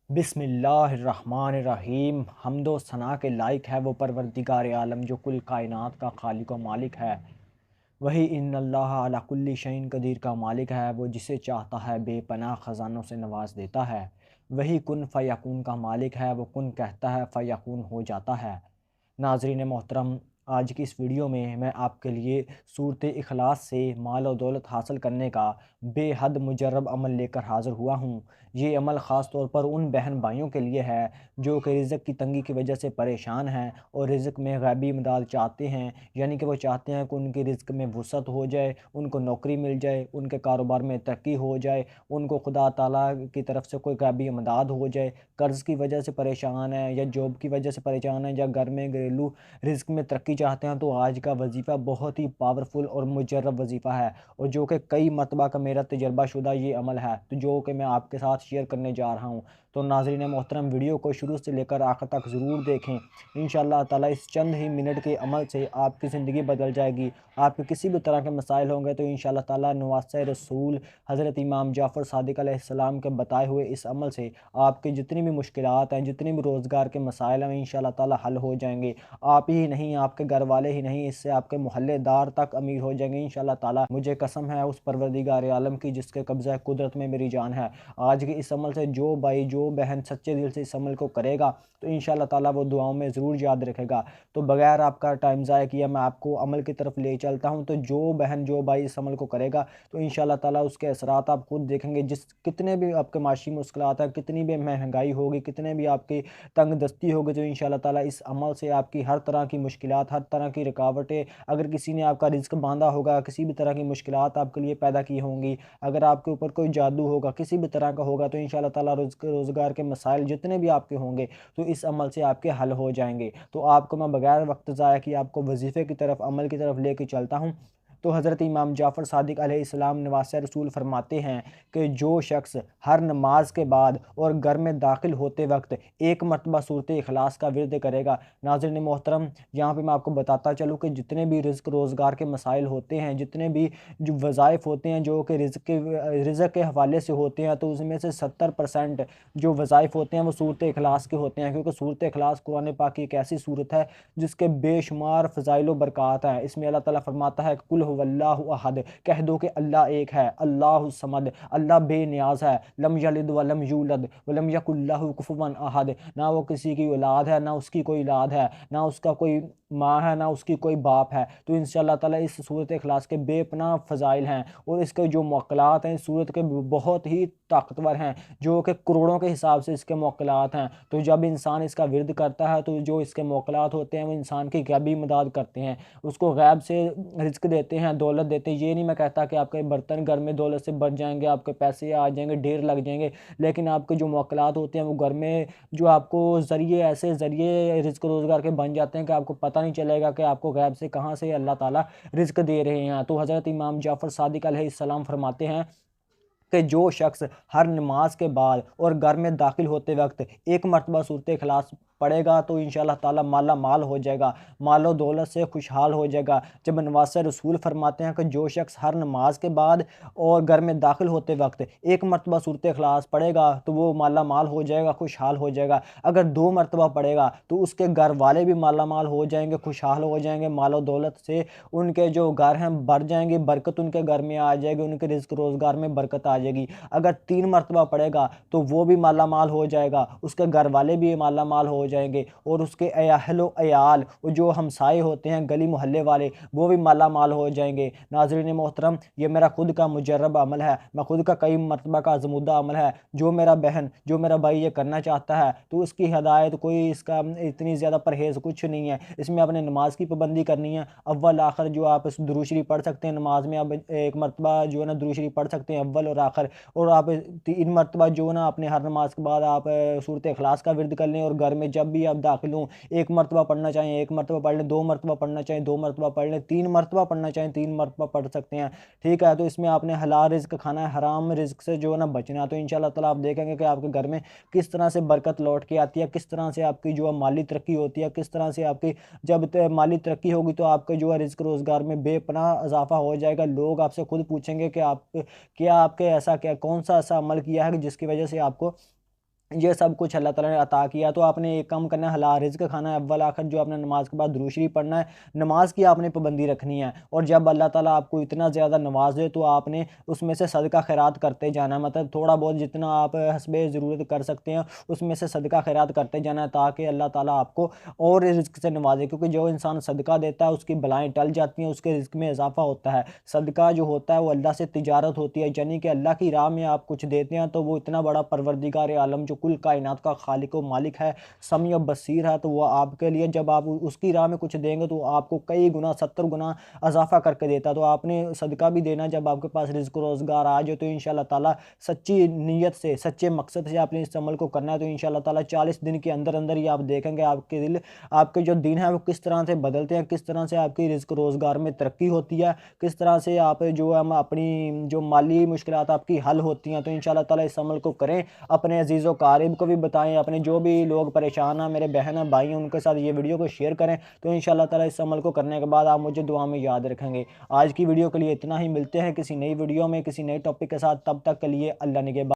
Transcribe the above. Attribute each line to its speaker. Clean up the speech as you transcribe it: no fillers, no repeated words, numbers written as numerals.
Speaker 1: बिस्मिल्लाहिर्रहमानिर्रहीम। हम्दो सना के लायक है वो परवरदिगार आलम जो कुल कायनात का खालिक व मालिक है। वही इन्नल्लाह अला कुल्ली शैइन कदीर का मालिक है। वो जिसे चाहता है बेपनाह ख़जानों से नवाज देता है। वही कुन फ़यकून का मालिक है। वो कुन कहता है फ़यकून हो जाता है। नाज़रीन मोहतरम, आज की इस वीडियो में मैं आपके लिए सूरत इखलास से माल और दौलत हासिल करने का बेहद मुजर्रब अमल लेकर हाज़िर हुआ हूँ। ये अमल ख़ास तौर पर उन बहन भाइयों के लिए है जो कि रिज़्क़ की तंगी की वजह से परेशान हैं और रिज़्क़ में गैबी इमदाद चाहते हैं, यानी कि वो चाहते हैं कि उनकी रिज़्क़ में वुसअत हो जाए, उनको नौकरी मिल जाए, उनके कारोबार में तरक्की हो जाए, उनको खुदा ताला की तरफ से कोई गैबी इमदाद हो जाए। कर्ज़ की वजह से परेशान है या जॉब की वजह से परेशान है या घर में घरेलू रिज़्क़ में तरक्की चाहते हैं, तो आज का वजीफ़ा बहुत ही पावरफुल और मुजर्रब वजीफ़ा है और जो कि कई मरतबा का मेरा तजर्बाशुदा ये अमल है, तो जो कि मैं आपके साथ शेयर करने जा रहा हूँ। तो नाज़रीन मोहतरम, वीडियो को शुरू से लेकर आखिर तक ज़रूर देखें। इंशाअल्लाह ताला इस चंद ही मिनट के अमल से आपकी ज़िंदगी बदल जाएगी। आपके किसी भी तरह के मसाइल होंगे तो इंशाअल्लाह ताला नवासे रसूल हज़रत इमाम जाफ़र सादिक अलैहिस्सलाम के बताए हुए इस अमल से आपकी जितनी भी मुश्किलात हैं, जितनी भी रोज़गार के मसाइल हैं, इंशाअल्लाह ताला हल हो जाएंगे। आप ही नहीं, आपके घर वाले ही नहीं, इससे आपके मोहल्लेदार तक अमीर हो जाएंगे इंशाअल्लाह ताला। मुझे कसम है उस परवरदिगार आलम की जिसके कब्ज़ा कुदरत में मेरी जान है। आज के इस अमल से जो भाई जो बहन सच्चे दिल से इस अमल को करेगा तो इंशाअल्लाह ताला वो दुआओं में ज़रूर याद रखेगा। तो बगैर आपका टाइम ज़ाया किया मैं आपको अमल की तरफ ले चलता हूँ। तो जो बहन जो भाई इस अमल को करेगा तो इंशाअल्लाह ताला उसके असरात आप खुद देखेंगे। जिस कितने भी आपके माशी मुश्किलात हैं, कितनी भी महंगाई होगी, कितने भी आपकी तंग दस्ती होगी, तो इंशाअल्लाह ताला इस अमल से आपकी हर तरह की मुश्किलात, हर तरह की रुकावटें, अगर किसी ने आपका रिज़्क बाँधा होगा, किसी भी तरह की मुश्किलात आपके लिए पैदा की होंगी, अगर आपके ऊपर कोई जादू होगा, किसी भी तरह का होगा, तो इंशाअल्लाह ताला रोज़गार के मसाइल जितने भी आपके होंगे, तो इस अमल से आपके हल हो जाएँगे। तो आपको मैं बगैर वक़्त ज़ाया किए आपको वज़ीफ़े की तरफ, अमल की तरफ लेके चलता हूँ। तो हज़रत इमाम जाफ़र सादिक अलैहिस्सलाम नवासे रसूल फरमाते हैं कि जो शख्स हर नमाज के बाद और घर में दाखिल होते वक्त एक मरतबा सूरत इखलास का विर्द करेगा। नाज़रीन मोहतरम, यहाँ पे मैं आपको बताता चलूँ कि जितने भी रिज़्क रोज़गार के मसाइल होते हैं, जितने भी जो वज़ाइफ़ होते हैं जो कि रिज़्क के हवाले से होते हैं, तो उसमें से 70% जो वज़ाइफ़ होते हैं वो सूरत इखलास के होते हैं, क्योंकि सूरत इखलास कुरान पाक की एक ऐसी सूरत है जिसके बेशुमार फ़ज़ाइल व बरक़ात हैं। इसमें अल्लाह ताला फ़रमाता है कुल हुवल्लाहु अहद, कह दो कि अल्लाह एक है, अल्लाहु समद, अल्लाह बेनियाज़ है, लम यलिद व लम यूलद व लम यकुल लहु कुफुवन अहद, ना वो किसी की औलाद है, ना उसकी कोई औलाद है, ना उसका कोई माँ है, ना उसकी कोई बाप है। तो इंशाअल्लाह ताला इस सूरत इखलास के बेपनाह फ़ज़ाइल हैं और इसके जो मौक़िलात हैं इस सूरत के बहुत ही ताकतवर हैं, जो कि करोड़ों के हिसाब से इसके मौक़िलात हैं। तो जब इंसान इसका विर्द करता है तो जो इसके मौक़िलात होते हैं वो इंसान की गैबी मदद करते हैं, उसको गैब से रिज़्क देते हैं, दौलत देते हैं। ये नहीं मैं कहता कि आपके बर्तन घर में दौलत से भर जाएँगे, आपके पैसे आ जाएँगे, ढेर लग जाएँगे, लेकिन आपके जो मौक़िलात होते हैं वो घर में जो आपको ज़रिए ऐसे ज़रिए रिज़्क रोज़गार के बन जाते हैं कि आपको पता नहीं चलेगा कि आपको गैब से कहाँ से अल्लाह ताला रिज़्क दे रहे हैं। तो हज़रत इमाम जाफ़र सादिक अलैहिस्सलाम फरमाते हैं कि जो शख्स हर नमाज के बाद और घर में दाखिल होते वक्त एक मरतबा सूरत इखलास पढ़ेगा तो इंशाअल्लाह ताला माला माल हो जाएगा, मालो दौलत से खुशहाल हो जाएगा। जब नवासे रसूल फरमाते हैं कि जो शख्स हर नमाज के बाद और घर में दाखिल होते वक्त एक मरतबा सूरत इखलास पढ़ेगा तो वो माला माल हो जाएगा, खुशहाल हो जाएगा। अगर दो मरतबा पढ़ेगा तो उसके घर वाले भी माला माल हो जाएंगे, खुशहाल हो जाएंगे, मालो दौलत से उनके जो घर हैं भर जाएंगे, बरकत उनके घर में आ जाएगी, उनके रिज़्क रोज़गार में बरकत आ जाएगी। अगर 3 मरतबा पढ़ेगा तो वो भी माला माल हो जाएगा, उसके घर वाले भी माला माल हो जाएंगे और उसके अहलो अयाल और जो हमसाए होते हैं गली मोहल्ले वाले वो भी माला माल हो जाएंगे। नाज़रीन मोहतरम, ये मेरा खुद का मुजर्रब अमल है, मैं खुद का कई मरतबा का आज़मूदा अमल है। जो मेरा बहन जो मेरा भाई ये करना चाहता है तो उसकी हिदायत कोई इसका इतनी ज़्यादा परहेज़ कुछ नहीं है। इसमें आपने नमाज की पाबंदी करनी है, अव्वल आखिर जो आप दुरूद शरीफ पढ़ सकते हैं नमाज में, आप एक मरतबा जो है ना दुरूद शरीफ पढ़ सकते हैं अव्वल और आखिर, और आप 3 मरतबा जो है ना अपने हर नमाज के बाद आप सूरत इखलास का विर्द कर लें और घर में जब भी आप दाखिल हों 1 मरतबा पढ़ना चाहें 1 मरतबा पढ़ लें, 2 मरतबा पढ़ना चाहें 2 मरतबा पढ़ लें, 3 मरतबा पढ़ना चाहें 3 मरतबा पढ़ सकते हैं। ठीक है, तो इसमें आपने हलाल रिज़्क खाना है, हराम रिज़्क से जो है ना बचना है। तो इंशाअल्लाह ताला आप देखेंगे कि आपके घर में किस तरह से बरकत लौट के आती है, किस तरह से आपकी जो है माली तरक्की होती है, किस तरह से आपकी जब माली तरक्की होगी तो आपके जो है रिज़्क रोज़गार में बेपनाह इज़ाफ़ा हो जाएगा। लोग आपसे खुद पूछेंगे कि आप क्या आपके ऐसा क्या कौन सा ऐसा अमल किया है कि जिसकी वजह से आपको ये सब कुछ अल्लाह ताला ने अता किया। तो आपने एक काम करना है, हलाल रिज़्क खाना है अव्वल आखिर, जो आपने नमाज़ के बाद दुरूद शरीफ पढ़ना है, नमाज की आपने पाबंदी रखनी है। और जब अल्लाह ताला आपको इतना ज़्यादा नवाज़े तो आपने उसमें से सदका खैरात करते जाना है, मतलब थोड़ा बहुत जितना आप हस्बे ज़रूरत कर सकते हैं उसमें से सदका खैरात करते जाना है, ताकि अल्लाह ताला आपको और रिज़्क से नवाजे। क्योंकि जो इंसान सदका देता है उसकी बलाएँ टल जाती हैं, उसके रिज़्क में इजाफ़ा होता है। सदका जो होता है वो अल्लाह से तिजारत होती है, यानी कि अल्लाह की राह में आप कुछ देते हैं तो वो इतना बड़ा परवरदिगार आलम जो कुल कायनात का खालिक व मालिक है, समी व बसीर है, तो वो आपके लिए जब आप उसकी राह में कुछ देंगे तो आपको कई गुना 70 गुना इजाफ़ा करके देता है। तो आपने सदका भी देना जब आपके पास रिज़्क रोज़गार आ जाए, तो इंशाअल्लाह ताला सच्ची नीयत से, सच्चे मकसद से आपने इस अमल को करना है, तो इंशाअल्लाह ताला 40 दिन के अंदर-अंदर ही आप देखेंगे आपके दिल, आपके जो दिन है वो किस तरह से बदलते हैं, किस तरह से आपकी रिज़्क रोज़गार में तरक्की होती है, किस तरह से आप जो हम अपनी जो माली मुश्किलात आपकी हल होती हैं। तो इंशाअल्लाह ताला इस अमल को करें, अपने अज़ीज़ व अक़ारिब को भी बताएँ, अपने जो भी लोग परेशान हैं, मेरे बहन हैं, भाई हैं, उनके साथ ये वीडियो को शेयर करें। तो इंशाअल्लाह ताला इस अमल को करने के बाद आप मुझे दुआ में याद रखेंगे। आज की वीडियो के लिए इतना ही, मिलते हैं किसी नई वीडियो में, किसी नए टॉपिक के साथ, तब तक के लिए अल्लाह निगहबान।